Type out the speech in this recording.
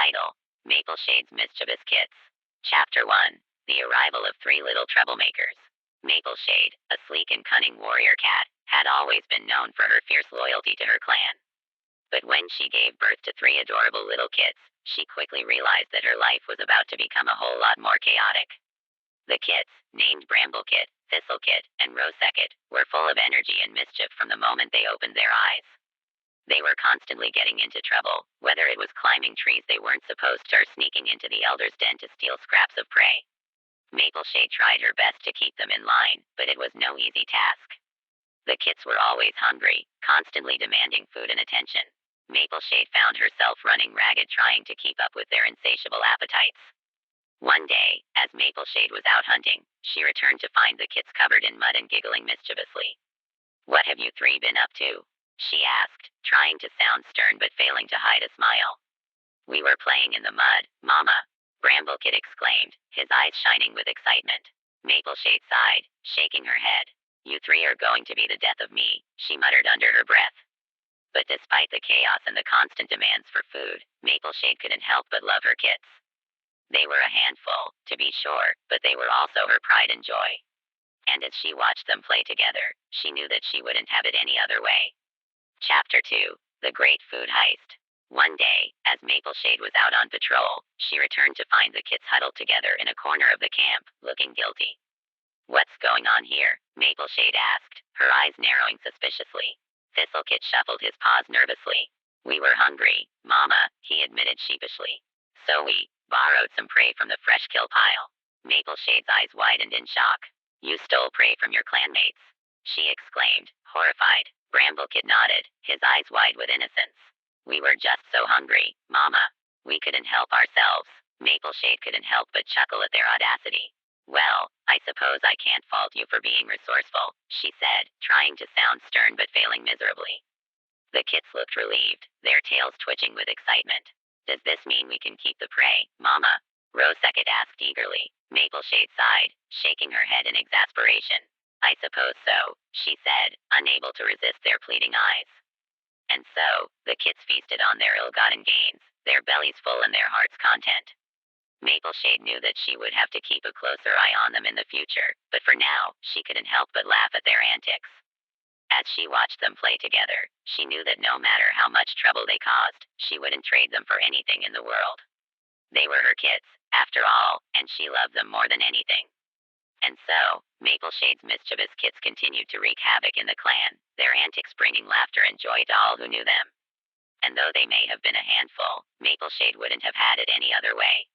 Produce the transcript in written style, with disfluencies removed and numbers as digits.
Title: Mapleshade's Mischievous Kits. Chapter 1: The Arrival of Three Little Troublemakers. Mapleshade, a sleek and cunning warrior cat, had always been known for her fierce loyalty to her clan. But when she gave birth to three adorable little kits, she quickly realized that her life was about to become a whole lot more chaotic. The kits, named Bramblekit, Thistlekit, and Rosekit, were full of energy and mischief from the moment they opened their eyes. They were constantly getting into trouble, whether it was climbing trees they weren't supposed to or sneaking into the elder's den to steal scraps of prey. Mapleshade tried her best to keep them in line, but it was no easy task. The kits were always hungry, constantly demanding food and attention. Mapleshade found herself running ragged trying to keep up with their insatiable appetites. One day, as Mapleshade was out hunting, she returned to find the kits covered in mud and giggling mischievously. "What have you three been up to?" she asked, trying to sound stern but failing to hide a smile. "We were playing in the mud, Mama," Bramblekit exclaimed, his eyes shining with excitement. Mapleshade sighed, shaking her head. "You three are going to be the death of me," she muttered under her breath. But despite the chaos and the constant demands for food, Mapleshade couldn't help but love her kits. They were a handful, to be sure, but they were also her pride and joy. And as she watched them play together, she knew that she wouldn't have it any other way. Chapter 2: The Great Food Heist. One day, as Mapleshade was out on patrol, she returned to find the kits huddled together in a corner of the camp, looking guilty. "What's going on here?" Mapleshade asked, her eyes narrowing suspiciously. Thistlekit shuffled his paws nervously. "We were hungry, Mama," he admitted sheepishly. "So we borrowed some prey from the fresh kill pile." Mapleshade's eyes widened in shock. "You stole prey from your clanmates?" she exclaimed, horrified. Bramblekit nodded, his eyes wide with innocence. "We were just so hungry, Mama. We couldn't help ourselves." Mapleshade couldn't help but chuckle at their audacity. "Well, I suppose I can't fault you for being resourceful," she said, trying to sound stern but failing miserably. The kits looked relieved, their tails twitching with excitement. "Does this mean we can keep the prey, Mama?" Rosekit asked eagerly. Mapleshade sighed, shaking her head in exasperation. "I suppose so," she said, unable to resist their pleading eyes. And so, the kits feasted on their ill-gotten gains, their bellies full and their hearts content. Mapleshade knew that she would have to keep a closer eye on them in the future, but for now, she couldn't help but laugh at their antics. As she watched them play together, she knew that no matter how much trouble they caused, she wouldn't trade them for anything in the world. They were her kits, after all, and she loved them more than anything. And so, Mapleshade's mischievous kits continued to wreak havoc in the clan, their antics bringing laughter and joy to all who knew them. And though they may have been a handful, Mapleshade wouldn't have had it any other way.